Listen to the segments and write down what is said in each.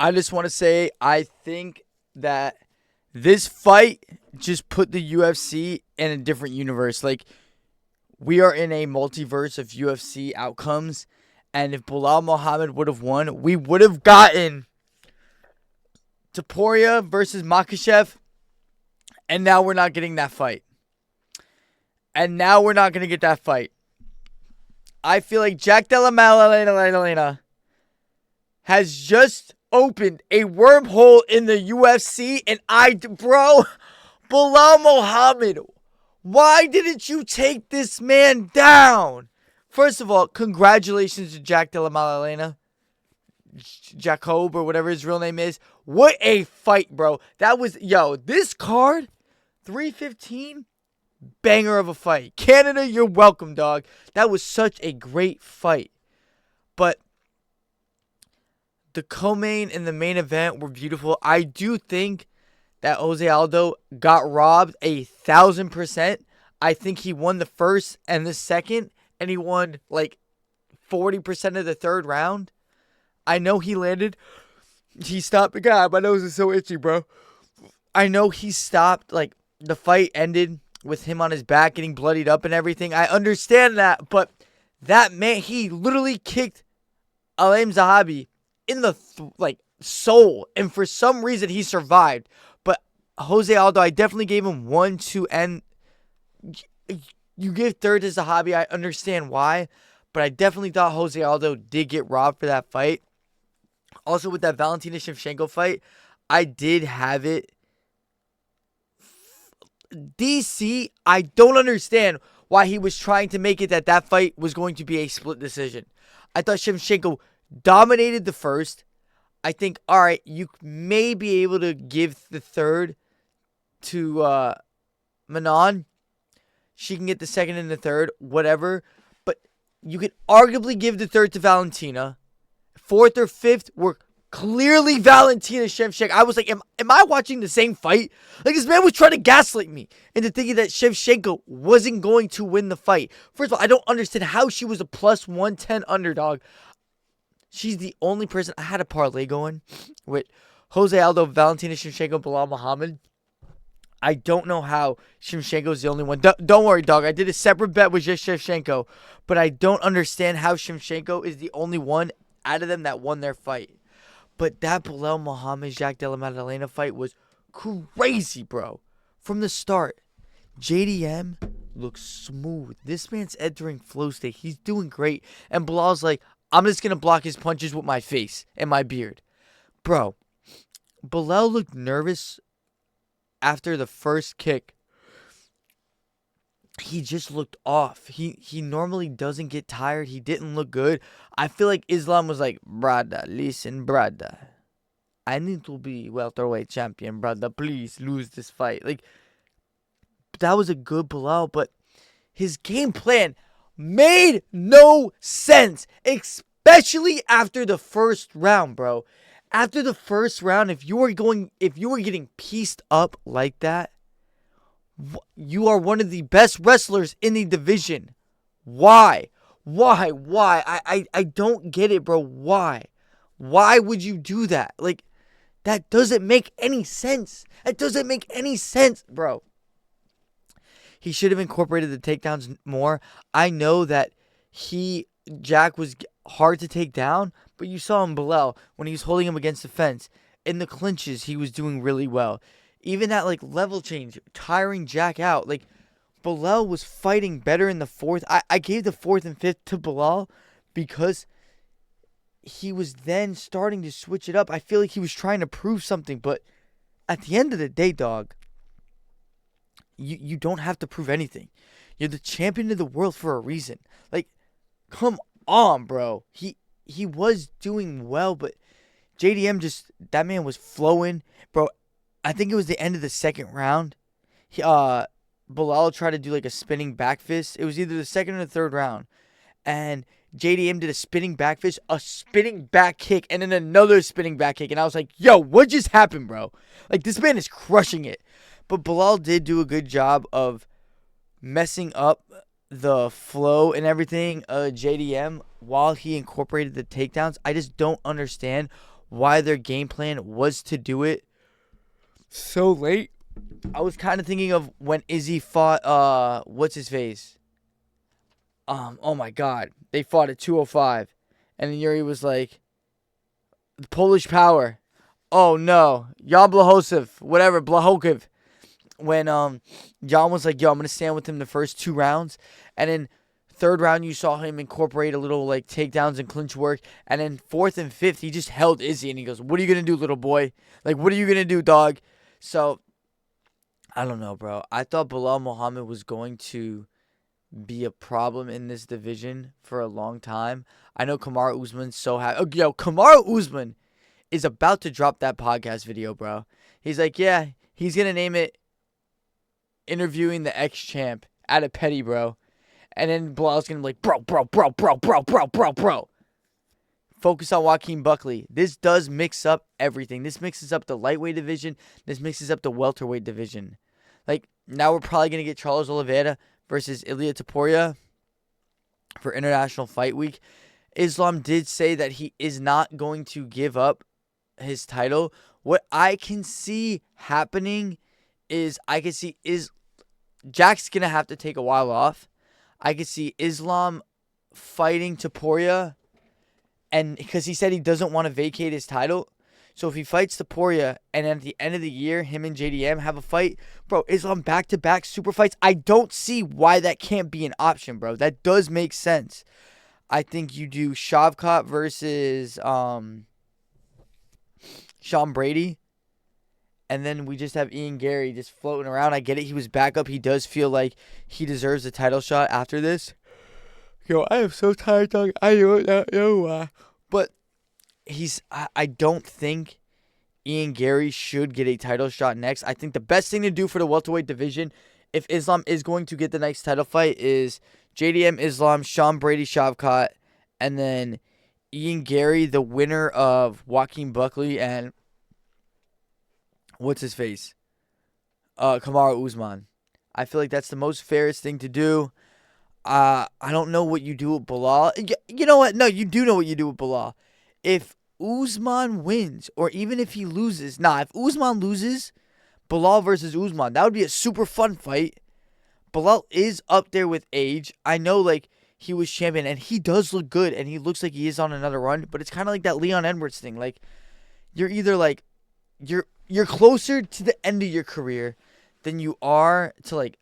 I just want to say I think that this fight just put the UFC in a different universe. Like, we are in a multiverse of UFC outcomes, and if Belal Muhammad would have won, we would have gotten Topuria versus Makhachev, and now we're not getting that fight. And now we're not going to get that fight. I feel like Jack Della Maddalena has just opened a wormhole in the UFC, and Belal Muhammad, why didn't you take this man down? First of all, congratulations to Jack Della Maddalena. Jacob or whatever his real name is. What a fight, bro. That was, this card, 315, banger of a fight. Canada, you're welcome, dog. That was such a great fight. But the co-main and the main event were beautiful. I do think that Jose Aldo got robbed 1,000%. I think he won the first and the second, and he won like 40% of the third round. I know he stopped the guy. My nose is so itchy, bro. I know he stopped, like, the fight ended with him on his back getting bloodied up and everything. I understand that, but that man, he literally kicked Alem Zahabi in the, soul, and for some reason he survived. But Jose Aldo, I definitely gave him 1, 2, and you give third to Zahabi. I understand why, but I definitely thought Jose Aldo did get robbed for that fight. Also, with that Valentina Shevchenko fight, I did have it. DC, I don't understand why he was trying to make it that fight was going to be a split decision. I thought Shevchenko dominated the first. I think, all right, you may be able to give the third to Manon. She can get the second and the third, whatever. But you could arguably give the third to Valentina. Fourth or fifth were clearly Valentina Shevchenko. I was like, am I watching the same fight? Like, this man was trying to gaslight me into thinking that Shevchenko wasn't going to win the fight. First of all, I don't understand how she was a plus 110 underdog. She's the only person. I had a parlay going with Jose Aldo, Valentina Shevchenko, Belal Muhammad. I don't know how Shevchenko is the only one. Don't worry, dog. I did a separate bet with just Shevchenko, but I don't understand how Shevchenko is the only one out of them that won their fight. But that Belal Muhammad, Jack Della Maddalena fight was crazy, bro. From the start, JDM looks smooth. This man's entering flow state. He's doing great. And Belal's like, I'm just going to block his punches with my face and my beard. Bro, Belal looked nervous after the first kick. He just looked off. He normally doesn't get tired. He didn't look good. I feel like Islam was like, brother, listen, brother. I need to be welterweight champion, brother. Please lose this fight. Like, that was a good Belal, but his game plan made no sense, especially after the first round, bro. After the first round, if you were getting pieced up like that, you are one of the best wrestlers in the division. Why? I don't get it, bro. Why? Why would you do that? Like, that doesn't make any sense. It doesn't make any sense, bro. He should have incorporated the takedowns more. I know that Jack was hard to take down, but you saw him Belal when he was holding him against the fence. In the clinches, he was doing really well. Even that, like, level change, tiring Jack out. Like, Belal was fighting better in the fourth. I gave the fourth and fifth to Belal because he was then starting to switch it up. I feel like he was trying to prove something, but at the end of the day, dog, you don't have to prove anything. You're the champion of the world for a reason. Like, come on, bro. He was doing well, but JDM that man was flowing. Bro, I think it was the end of the second round. Belal tried to do like a spinning back fist. It was either the second or the third round. And JDM did a spinning back fist, a spinning back kick, and then another spinning back kick. And I was like, yo, what just happened, bro? Like, this man is crushing it. But Belal did do a good job of messing up the flow and everything, JDM, while he incorporated the takedowns. I just don't understand why their game plan was to do it so late. I was kind of thinking of when Izzy fought what's his face? Oh my god. They fought at 205 and then Yuri was like Polish Power. Oh no. Jan Blachowicz, whatever, Blachowicz. When Jan was like, yo, I'm gonna stand with him the first 2 rounds, and then third round you saw him incorporate a little like takedowns and clinch work, and then fourth and fifth he just held Izzy and he goes, what are you gonna do, little boy? Like, what are you gonna do, dog? So I don't know, bro. I thought Belal Muhammad was going to be a problem in this division for a long time. I know Kamaru Usman's so happy. Oh, yo, Kamaru Usman is about to drop that podcast video, bro. He's like, yeah, he's gonna name it interviewing the ex-champ at a petty, bro. And then Bilal's gonna be like, bro. Focus on Joaquin Buckley. This does mix up everything. This mixes up the lightweight division. This mixes up the welterweight division. Like, now we're probably gonna get Charles Oliveira versus Ilia Topuria for International Fight Week. Islam did say that he is not going to give up his title. What I can see happening is Jack's gonna have to take a while off. I could see Islam fighting Topuria, and because he said he doesn't want to vacate his title. So if he fights Topuria and at the end of the year, him and JDM have a fight, bro, Islam back-to-back super fights, I don't see why that can't be an option, bro. That does make sense. I think you do Shavkat versus Sean Brady, and then we just have Ian Gary just floating around. I get it. He was back up. He does feel like he deserves a title shot after this. Yo, I am so tired, dog. I don't know why. But I don't think Ian Gary should get a title shot next. I think the best thing to do for the welterweight division, if Islam is going to get the next title fight, is JDM Islam, Sean Brady Shavkat, and then Ian Gary, the winner of Joaquin Buckley and what's his face? Kamaru Usman. I feel like that's the most fairest thing to do. I don't know what you do with Belal. You know what? No, you do know what you do with Belal. If Usman wins, or even if he loses, if Usman loses, Belal versus Usman, that would be a super fun fight. Belal is up there with age. I know, like, he was champion, and he does look good, and he looks like he is on another run, but it's kind of like that Leon Edwards thing. Like, you're either, like, you're closer to the end of your career than you are to, like,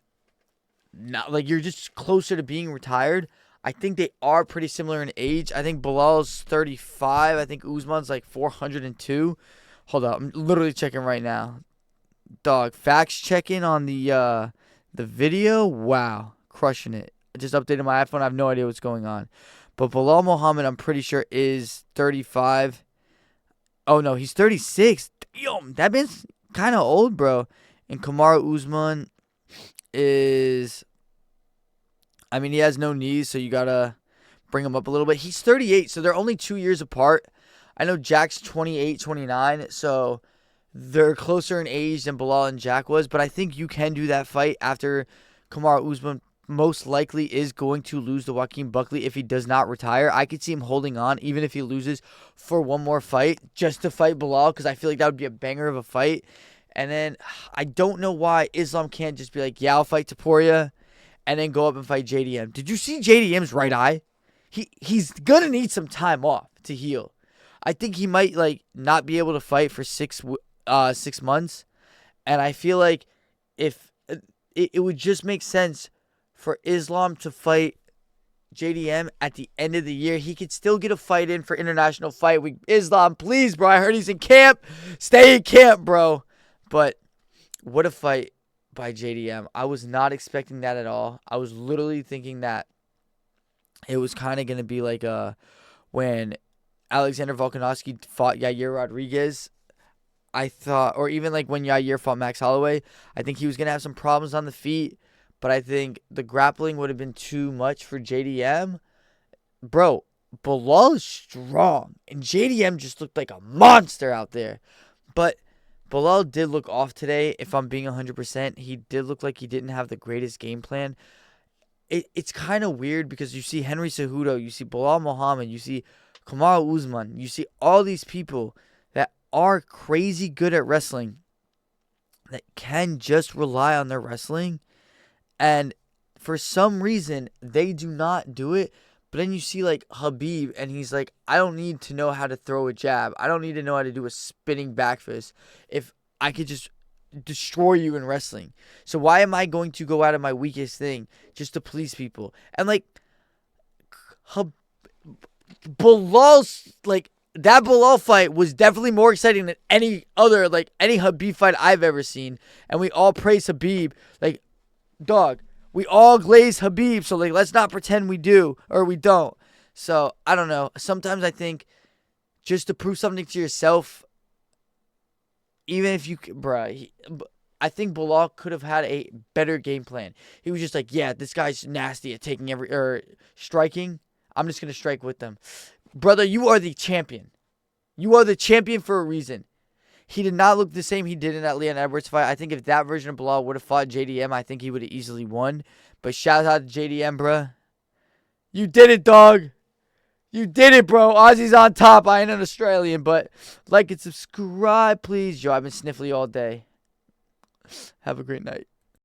not, like, you're just closer to being retired. I think they are pretty similar in age. I think Bilal's 35. I think Usman's like 402. Hold up, I'm literally checking right now. Dog, facts checking on the video. Wow, crushing it. I just updated my iPhone. I have no idea what's going on. But Belal Muhammad, I'm pretty sure, is 35. Oh, no, he's 36. Damn, that man's kind of old, bro. And Kamaru Usman is, I mean, he has no knees, so you got to bring him up a little bit. He's 38, so they're only 2 years apart. I know Jack's 28, 29, so they're closer in age than Belal and Jack was. But I think you can do that fight after Kamaru Usman most likely is going to lose to Joaquin Buckley if he does not retire. I could see him holding on, even if he loses, for one more fight, just to fight Belal, because I feel like that would be a banger of a fight. And then I don't know why Islam can't just be like, yeah, I'll fight Topuria, and then go up and fight JDM. Did you see JDM's right eye? He's going to need some time off to heal. I think he might, like, not be able to fight for 6 months. And I feel like if it would just make sense for Islam to fight JDM at the end of the year. He could still get a fight in for International Fight Week. Islam, please, bro. I heard he's in camp. Stay in camp, bro. But what a fight by JDM. I was not expecting that at all. I was literally thinking that it was kind of going to be like when Alexander Volkanovski fought Yair Rodriguez. I thought, or even like when Yair fought Max Holloway, I think he was going to have some problems on the feet. But I think the grappling would have been too much for JDM. Bro, Belal is strong. And JDM just looked like a monster out there. But Belal did look off today, if I'm being 100%. He did look like he didn't have the greatest game plan. It's kind of weird because you see Henry Cejudo, you see Belal Muhammad, you see Kamaru Usman, you see all these people are crazy good at wrestling, that can just rely on their wrestling, and for some reason they do not do it. But then you see like Habib, and he's like, I don't need to know how to throw a jab. I don't need to know how to do a spinning back fist if I could just destroy you in wrestling. So why am I going to go out of my weakest thing just to please people? And like Bilal's like that Belal fight was definitely more exciting than any other, like any Habib fight I've ever seen. And we all praise Habib. Like, dog, we all glaze Habib, so like let's not pretend we do or we don't. So I don't know. Sometimes I think just to prove something to yourself, even if you, I think Belal could have had a better game plan. He was just like, yeah, this guy's nasty at taking striking. I'm just gonna strike with them. Brother, you are the champion. You are the champion for a reason. He did not look the same he did in that Leon Edwards fight. I think if that version of Belal would have fought JDM, I think he would have easily won. But shout out to JDM, bruh. You did it, dog. You did it, bro. Aussie's on top. I ain't an Australian, but like and subscribe, please. Yo, I've been sniffly all day. Have a great night.